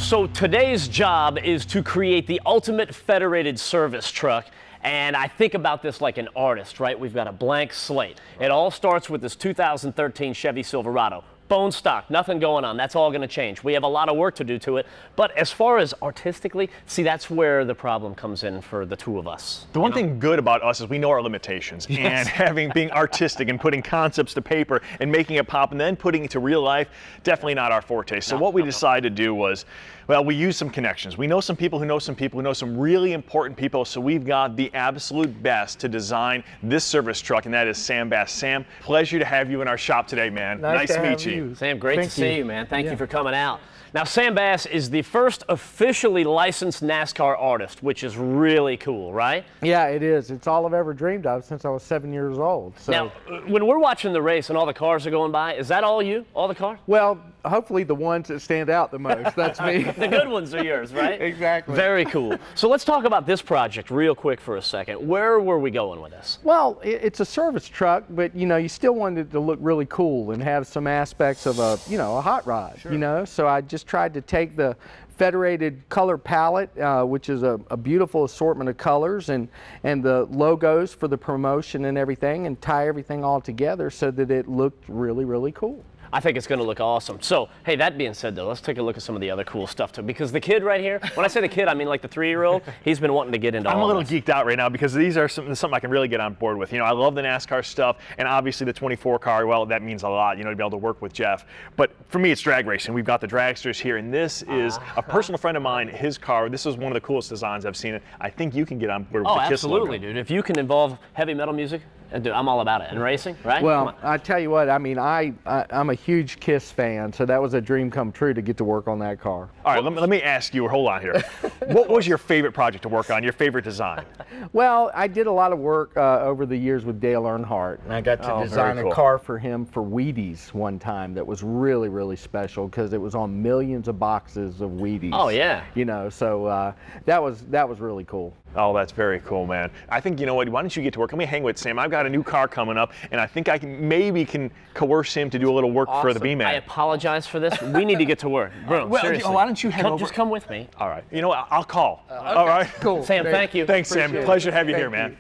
So today's job is to create the ultimate federated service truck. And I think about this like an artist, right? We've got a blank slate. It all starts with this 2013 Chevy Silverado. Bone stock, nothing going on. That's all going to change. We have a lot of work to do to it. But as far as artistically, see, that's where the problem comes in for the two of us. The one thing good about us is we know our limitations. Yes. And being artistic and putting concepts to paper and making it pop and then putting it to real life, definitely not our forte. So what we decided to do was, well, we used some connections. We know some people who know some people who know some really important people, so we've got the absolute best to design this service truck, and that is Sam Bass. Sam, pleasure to have you in our shop today, man. Nice to meet you. Sam, great to see you, man. Thank you for coming out. Now, Sam Bass is the first officially licensed NASCAR artist, which is really cool, right? Yeah, it is. It's all I've ever dreamed of since I was 7 years old. So. Now, when we're watching the race and all the cars are going by, is that all you, all the cars? Well, hopefully the ones that stand out the most. That's me. The good ones are yours, right? Exactly. Very cool. So let's talk about this project real quick for a second. Where were we going with this? Well, it's a service truck, but you still wanted it to look really cool and have some aspects of a hot rod. Sure. So I just tried to take the Federated color palette, which is a beautiful assortment of colors, and the logos for the promotion and everything, and tie everything all together so that it looked really, really cool. I think it's going to look awesome. So, hey, that being said, though, let's take a look at some of the other cool stuff, too. Because the kid right here, when I say the kid, I mean like the 3-year-old, he's been wanting to get into all I'm a little this. geeked out right now because these are something I can really get on board with. I love the NASCAR stuff, and obviously the 24 car, well, that means a lot, to be able to work with Jeff. But for me, it's drag racing. We've got the dragsters here, and this is a personal friend of mine, his car. This is one of the coolest designs I've seen. I think you can get on board with the KISS logo. Absolutely, dude. If you can involve heavy metal music, dude, I'm all about it. And racing, right? Well, I tell you what, I mean, I'm a huge KISS fan, so that was a dream come true to get to work on that car. All right, let me ask you, hold on here. What was your favorite project to work on, your favorite design? Well, I did a lot of work over the years with Dale Earnhardt, and I got to design a car for him for Wheaties one time that was really, really special because it was on millions of boxes of Wheaties. Oh, yeah. So that was really cool. Oh, that's very cool, man. I think, you know what, why don't you get to work? Let me hang with Sam. I've got a new car coming up, and I think I can coerce him to do a little work for the B-Man. I apologize for this. We need to get to work. Bro, well, seriously. Why don't you head over? Just come with me. All right. You know what, I'll call. All right. Cool. Sam, thank you. Thanks, Sam. Pleasure to have you here, man.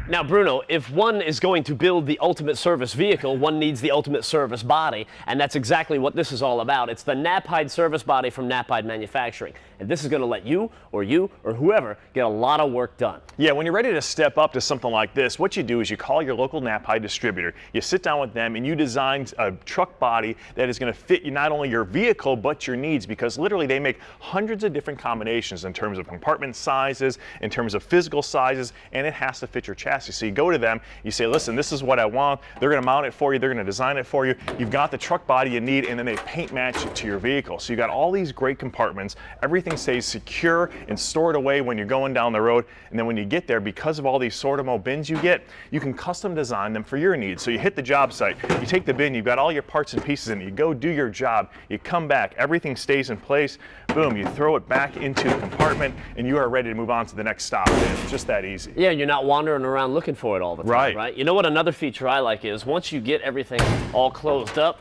Now, Bruno, if one is going to build the ultimate service vehicle, one needs the ultimate service body, and that's exactly what this is all about. It's the Knapheide service body from Knapheide Manufacturing, and this is going to let you or whoever get a lot of work done. Yeah, when you're ready to step up to something like this, what you do is you call your local Knapheide distributor, you sit down with them, and you design a truck body that is going to fit you not only your vehicle, but your needs, because literally they make hundreds of different combinations in terms of compartment sizes, in terms of physical sizes, and it has to fit your chassis. So you go to them, you say, listen, this is what I want. They're going to mount it for you. They're going to design it for you. You've got the truck body you need, and then they paint match it to your vehicle. So you got all these great compartments. Everything stays secure and stored away when you're going down the road. And then when you get there, because of all these Sortimo bins you get, you can custom design them for your needs. So you hit the job site, you take the bin, you've got all your parts and pieces in it. You go do your job, you come back, everything stays in place. Boom, you throw it back into the compartment, and you are ready to move on to the next stop. It's just that easy. Yeah, you're not wandering around looking for it all the time, right? You know what another feature I like is once you get everything all closed up,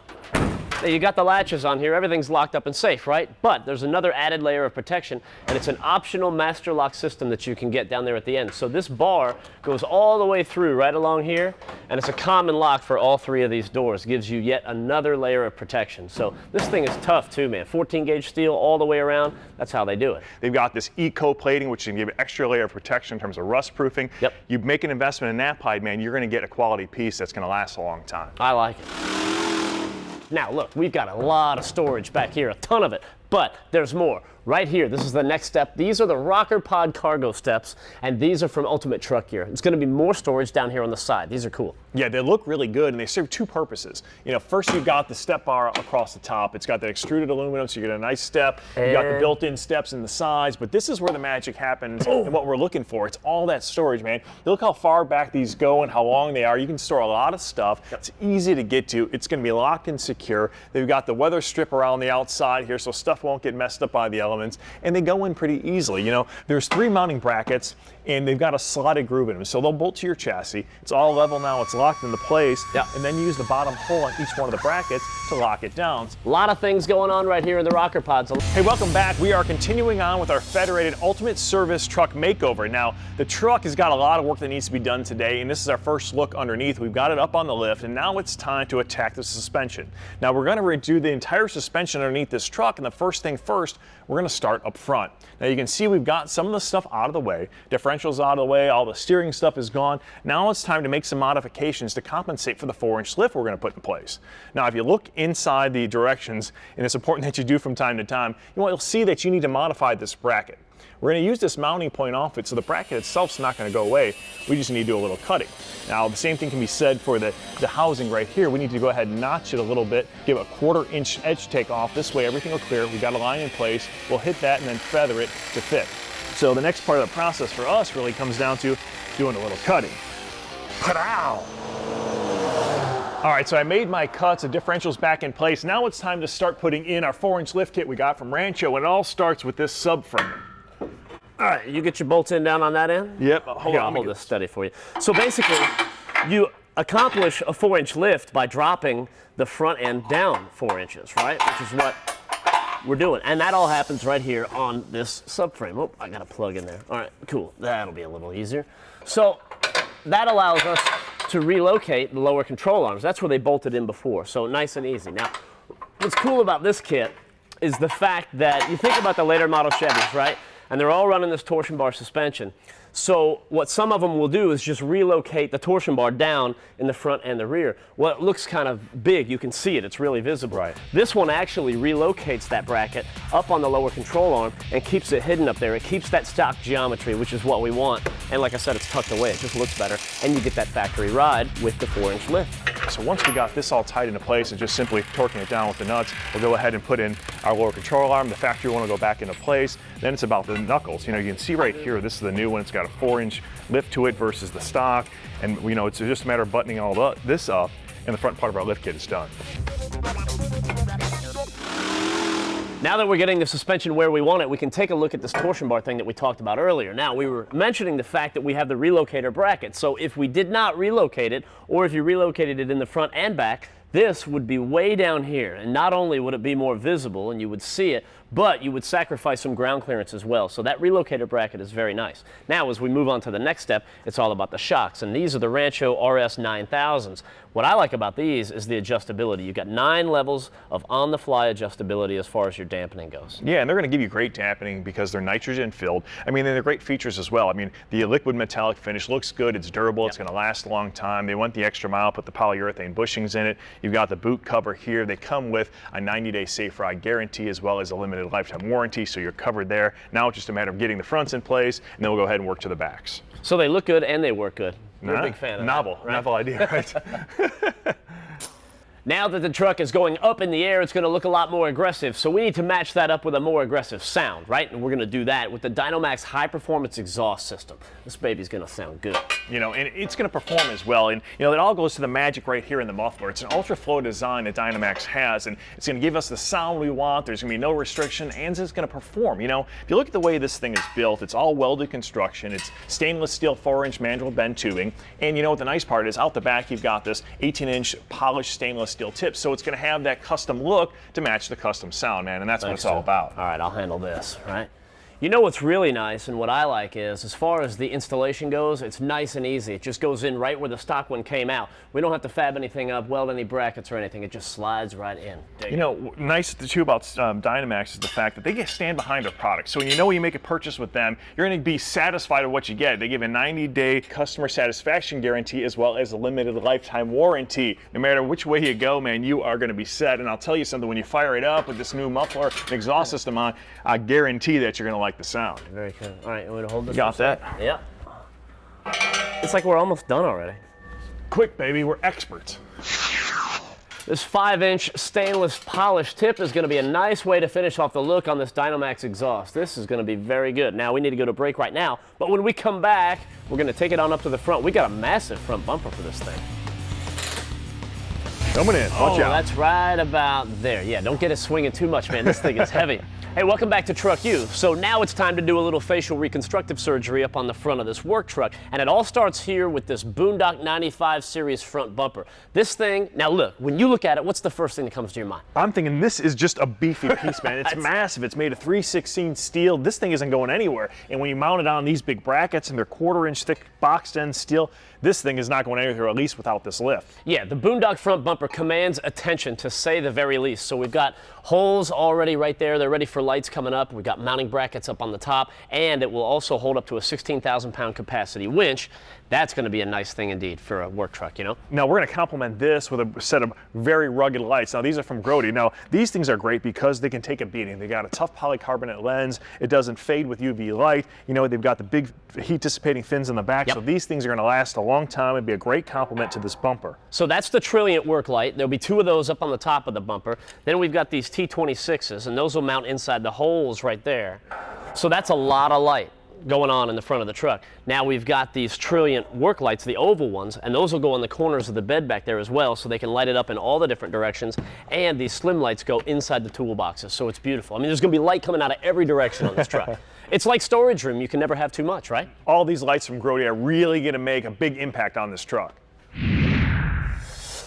you got the latches on here, everything's locked up and safe, right? But there's another added layer of protection, and it's an optional master lock system that you can get down there at the end. So this bar goes all the way through right along here, and it's a common lock for all 3 of these doors. Gives you yet another layer of protection. So this thing is tough too, man. 14 gauge steel all the way around. That's how they do it. They've got this eco plating, which can give an extra layer of protection in terms of rust proofing. Yep. You make an investment in Knapheide, man, you're going to get a quality piece that's going to last a long time. I like it. Now look, we've got a lot of storage back here, a ton of it, but there's more. Right here, this is the next step. These are the rocker pod cargo steps, and these are from Ultimate Truck Gear. It's going to be more storage down here on the side. These are cool. Yeah, they look really good, and they serve 2 purposes. First you've got the step bar across the top. It's got the extruded aluminum, so you get a nice step. You got the built-in steps in the sides, but this is where the magic happens and what we're looking for. It's all that storage, man. Look how far back these go and how long they are. You can store a lot of stuff. It's easy to get to. It's going to be locked and secure. They've got the weather strip around the outside here, so stuff won't get messed up by the elements, and they go in pretty easily. You know, there's 3 mounting brackets, and they've got a slotted groove in them, so they'll bolt to your chassis. It's all level now, it's locked into place, and then you use the bottom hole on each one of the brackets to lock it down. A lot of things going on right here in the rocker pods. Hey, welcome back. We are continuing on with our Federated Ultimate Service Truck Makeover. Now, the truck has got a lot of work that needs to be done today, and this is our first look underneath. We've got it up on the lift, and now it's time to attack the suspension. Now, we're going to redo the entire suspension underneath this truck, and the first thing first, we're going to start up front. Now, you can see we've got some of the stuff out of the way. Differentials out of the way, all the steering stuff is gone. Now it's time to make some modifications to compensate for the 4-inch lift we're going to put in place. Now, if you look inside the directions, and it's important that you do from time to time, you'll see that you need to modify this bracket. We're going to use this mounting point off it, so the bracket itself is not going to go away. We just need to do a little cutting. Now, the same thing can be said for the housing right here. We need to go ahead and notch it a little bit, give a 1/4 inch edge take off. This way, everything will clear. We've got a line in place. We'll hit that and then feather it to fit. So the next part of the process for us really comes down to doing a little cutting. Pow! All right, so I made my cuts, the differential's back in place. Now it's time to start putting in our 4-inch lift kit we got from Rancho, and it all starts with this subframe. All right, you get your bolts in down on that end? Yep. I'll hold this steady for you. So basically, you accomplish a 4-inch lift by dropping the front end down 4 inches, right? Which is what we're doing. And that all happens right here on this subframe. Oh, I got a plug in there. All right, cool. That'll be a little easier. So that allows us to relocate the lower control arms. That's where they bolted in before, so nice and easy. Now, what's cool about this kit is the fact that you think about the later model Chevys, right? And they're all running this torsion bar suspension. So what some of them will do is just relocate the torsion bar down in the front and the rear. Well, it looks kind of big. You can see it. It's really visible. Right. This one actually relocates that bracket up on the lower control arm and keeps it hidden up there. It keeps that stock geometry, which is what we want. And like I said, it's tucked away. It just looks better. And you get that factory ride with the 4-inch lift. So once we got this all tied into place and just simply torquing it down with the nuts, we'll go ahead and put in our lower control arm. The factory one will go back into place. Then it's about the knuckles. You know, you can see right here, this is the new one. It's got a 4-inch lift to it versus the stock. And you know, it's just a matter of buttoning all this up, and the front part of our lift kit is done. Now that we're getting the suspension where we want it, we can take a look at this torsion bar thing that we talked about earlier. Now, we were mentioning the fact that we have the relocator bracket. So if we did not relocate it, or if you relocated it in the front and back, this would be way down here. And not only would it be more visible and you would see it, but you would sacrifice some ground clearance as well. So that relocator bracket is very nice. Now, as we move on to the next step, it's all about the shocks. And these are the Rancho RS 9000s. What I like about these is the adjustability. You've got 9 levels of on-the-fly adjustability as far as your dampening goes. Yeah, and they're going to give you great dampening because they're nitrogen filled. I mean, they're great features as well. I mean, the liquid metallic finish looks good. It's durable. Yep. It's going to last a long time. They went the extra mile, put the polyurethane bushings in it. You've got the boot cover here. They come with a 90-day safe ride guarantee as well as a limited lifetime warranty, so you're covered there. Now it's just a matter of getting the fronts in place, and then we'll go ahead and work to the backs. So they look good and they work good. We're a big fan of novel, that, right? Novel idea, right? Now that the truck is going up in the air, it's going to look a lot more aggressive. So we need to match that up with a more aggressive sound, right? And we're going to do that with the Dynomax high performance exhaust system. This baby's going to sound good. You know, and it's going to perform as well. And, you know, it all goes to the magic right here in the muffler. It's an ultra flow design that Dynomax has, and it's going to give us the sound we want. There's going to be no restriction, and it's going to perform. You know, if you look at the way this thing is built, it's all welded construction. It's stainless steel 4-inch manual bend tubing. And you know what the nice part is? Out the back, you've got this 18-inch polished stainless steel tip, so it's going to have that custom look to match the custom sound, man, and that's what it's all about. All right, I'll handle this, right? You know what's really nice and what I like is, as far as the installation goes, it's nice and easy. It just goes in right where the stock one came out. We don't have to fab anything up, weld any brackets or anything. It just slides right in. You know, nice too about Dynomax is the fact that they stand behind their product. So when you make a purchase with them, you're going to be satisfied with what you get. They give a 90-day customer satisfaction guarantee as well as a limited lifetime warranty. No matter which way you go, man, you are going to be set. And I'll tell you something, when you fire it up with this new muffler and exhaust system on, I guarantee that you're going to like the sound. Very cool. All right, I'm going to hold this. You got that? Yeah. It's like we're almost done already. Quick, baby, we're experts. This 5-inch stainless polished tip is going to be a nice way to finish off the look on this Dynomax exhaust. This is going to be very good. Now, we need to go to break right now, but when we come back, we're going to take it on up to the front. We got a massive front bumper for this thing. Coming in, watch out. That's right about there. Yeah, don't get it swinging too much, man. This thing is heavy. Hey, welcome back to TruckU. So now it's time to do a little facial reconstructive surgery up on the front of this work truck. And it all starts here with this Boondock 95 series front bumper. This thing, now look, when you look at it, what's the first thing that comes to your mind? I'm thinking this is just a beefy piece, man. It's massive. It's made of 3/16 steel. This thing isn't going anywhere. And when you mount it on these big brackets and they're 1/4 inch thick boxed end steel, this thing is not going anywhere, at least without this lift. Yeah, the Boondock front bumper commands attention, to say the very least. So we've got holes already right there. They're ready for lights coming up. We've got mounting brackets up on the top, and it will also hold up to a 16,000-pound capacity winch. That's going to be a nice thing indeed for a work truck, you know? Now we're going to complement this with a set of very rugged lights. Now these are from Grody. Now these things are great because they can take a beating. They got a tough polycarbonate lens. It doesn't fade with UV light. You know, they've got the big heat dissipating fins in the back. Yep. So these things are going to last a long time. It'd be a great complement to this bumper. So that's the Trilliant work light. There'll be 2 of those up on the top of the bumper. Then we've got these T26s, and those will mount inside the holes right there. So that's a lot of light going on in the front of the truck. Now we've got these Trilliant work lights, the oval ones, and those will go on the corners of the bed back there as well, so they can light it up in all the different directions. And these slim lights go inside the toolboxes, so it's beautiful. I mean, there's going to be light coming out of every direction on this truck. It's like storage room. You can never have too much, right? All these lights from Grody are really going to make a big impact on this truck.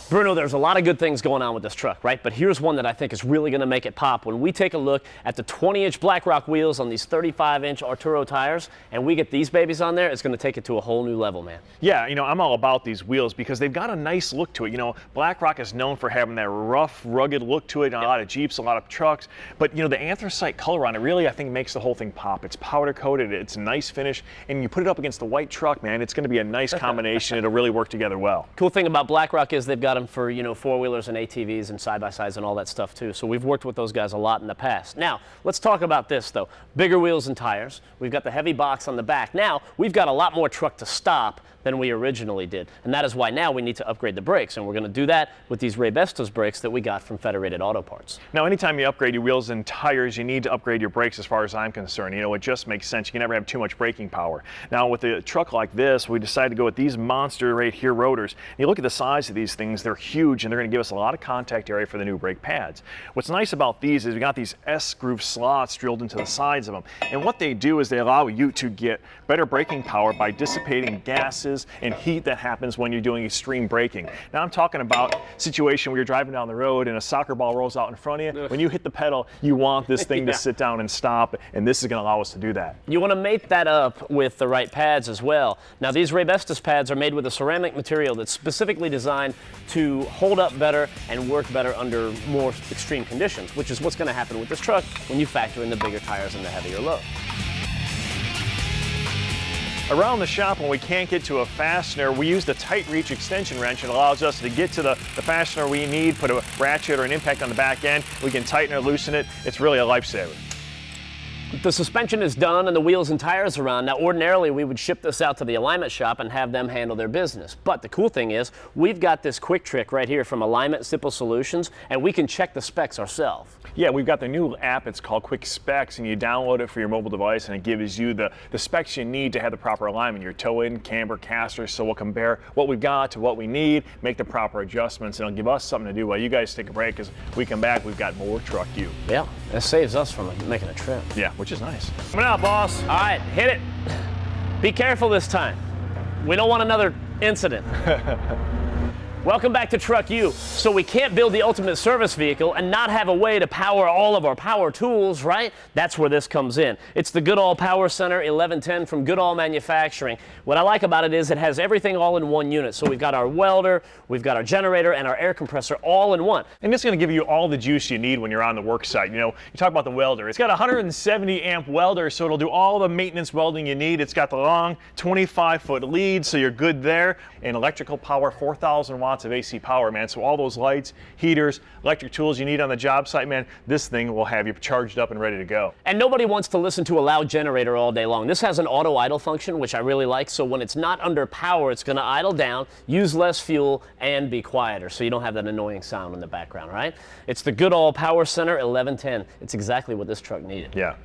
Bruno, there's a lot of good things going on with this truck, right? But here's one that I think is really going to make it pop. When we take a look at the 20-inch BlackRock wheels on these 35-inch Arturo tires, and we get these babies on there, it's going to take it to a whole new level, man. Yeah, you know, I'm all about these wheels because they've got a nice look to it. You know, BlackRock is known for having that rough, rugged look to it in a lot of Jeeps, a lot of trucks. But, you know, the anthracite color on it really, I think, makes the whole thing pop. It's powder coated, it's a nice finish, and you put it up against the white truck, man, it's going to be a nice combination. It'll really work together well. Cool thing about BlackRock is they've got them for, you know, four-wheelers and ATVs and side-by-sides and all that stuff too. So we've worked with those guys a lot in the past. Now, let's talk about this though. Bigger wheels and tires. We've got the heavy box on the back. Now, we've got a lot more truck to stop than we originally did. And that is why now we need to upgrade the brakes. And we're going to do that with these Raybestos brakes that we got from Federated Auto Parts. Now, anytime you upgrade your wheels and tires, you need to upgrade your brakes as far as I'm concerned. You know, it just makes sense. You can never have too much braking power. Now, with a truck like this, we decided to go with these monster right here rotors. And you look at the size of these things, they're huge, and they're going to give us a lot of contact area for the new brake pads. What's nice about these is we got these S-groove slots drilled into the sides of them. And what they do is they allow you to get better braking power by dissipating gases and heat that happens when you're doing extreme braking. Now I'm talking about a situation where you're driving down the road and a soccer ball rolls out in front of you. When you hit the pedal, you want this thing to sit down and stop, and this is going to allow us to do that. You want to mate that up with the right pads as well. Now these Raybestos pads are made with a ceramic material that's specifically designed to hold up better and work better under more extreme conditions, which is what's going to happen with this truck when you factor in the bigger tires and the heavier load. Around the shop, when we can't get to a fastener, we use the tight reach extension wrench. It allows us to get to the fastener we need, put a ratchet or an impact on the back end. We can tighten or loosen it. It's really a lifesaver. The suspension is done and the wheels and tires are on. Now ordinarily we would ship this out to the alignment shop and have them handle their business. But the cool thing is we've got this quick trick right here from Alignment Simple Solutions, and we can check the specs ourselves. Yeah, we've got the new app. It's called Quick Specs, and you download it for your mobile device, and it gives you the specs you need to have the proper alignment, your toe-in, camber, caster. So we'll compare what we've got to what we need, make the proper adjustments, and it'll give us something to do while you guys take a break. Because we come back, we've got more TruckU. Yeah, it saves us from making a trip. Yeah, which is nice. Coming out, boss. All right, hit it. Be careful this time. We don't want another incident. Welcome back to TruckU. So we can't build the ultimate service vehicle and not have a way to power all of our power tools, right? That's where this comes in. It's the Goodall Power Center 1110 from Goodall Manufacturing. What I like about it is it has everything all in one unit. So we've got our welder, we've got our generator, and our air compressor all in one. And it's going to give you all the juice you need when you're on the work site. You know, you talk about the welder. It's got a 170 amp welder, so it'll do all the maintenance welding you need. It's got the long 25-foot lead, so you're good there. And electrical power, 4,000 watts of AC power, man. So all those lights, heaters, electric tools you need on the job site, man, this thing will have you charged up and ready to go. And nobody wants to listen to a loud generator all day long. This has an auto idle function, which I really like. So when it's not under power, it's going to idle down, use less fuel, and be quieter. So you don't have that annoying sound in the background, right? It's the Goodall Power Center 1110. It's exactly what this truck needed. Yeah.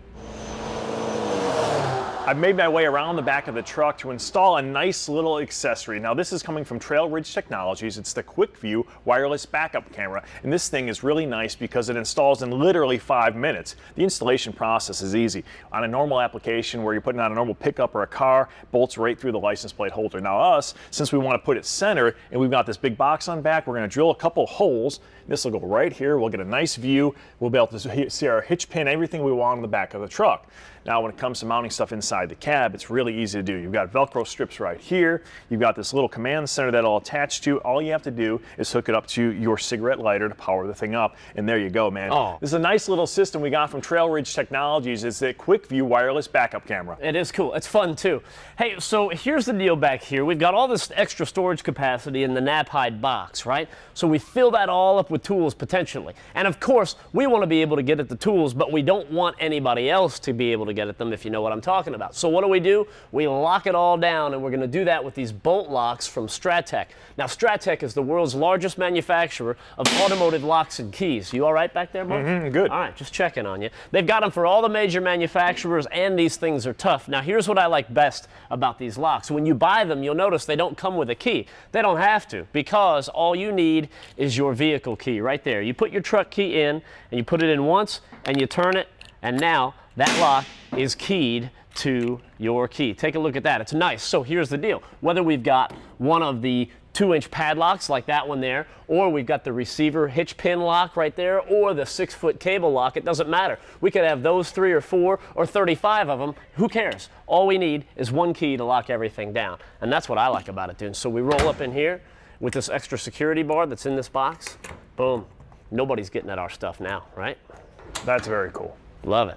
I've made my way around the back of the truck to install a nice little accessory. Now this is coming from Trail Ridge Technologies. It's the QuickView wireless backup camera. And this thing is really nice because it installs in literally 5 minutes. The installation process is easy. On a normal application where you're putting on a normal pickup or a car, bolts right through the license plate holder. Now us, since we want to put it center and we've got this big box on back, we're going to drill a couple holes. This will go right here. We'll get a nice view. We'll be able to see our hitch pin, everything we want on the back of the truck. Now when it comes to mounting stuff inside the cab, it's really easy to do. You've got Velcro strips right here. You've got this little command center that'll attach to. All you have to do is hook it up to your cigarette lighter to power the thing up. And there you go, man. Oh. This is a nice little system we got from Trail Ridge Technologies. It's the QuickView wireless backup camera. It is cool. It's fun too. Hey, so here's the deal back here. We've got all this extra storage capacity in the nap hide box, right? So we fill that all up with tools potentially. And of course, we want to be able to get at the tools, but we don't want anybody else to be able to get at them, if you know what I'm talking about. So what do? We lock it all down, and we're going to do that with these bolt locks from Stratec. Now, Stratec is the world's largest manufacturer of automotive locks and keys. You all right back there, Mark? Good. All right, just checking on you. They've got them for all the major manufacturers, and these things are tough. Now, here's what I like best about these locks. When you buy them, you'll notice they don't come with a key. They don't have to, because all you need is your vehicle key right there. You put your truck key in, and you put it in once, and you turn it, and now that lock is keyed to your key. Take a look at that. It's nice. So here's the deal. Whether we've got one of the 2-inch padlocks like that one there, or we've got the receiver hitch pin lock right there, or the 6-foot cable lock, it doesn't matter. We could have those 3 or 4 or 35 of them. Who cares? All we need is one key to lock everything down. And that's what I like about it, dude. So we roll up in here with this extra security bar that's in this box. Boom. Nobody's getting at our stuff now, right? That's very cool. Love it.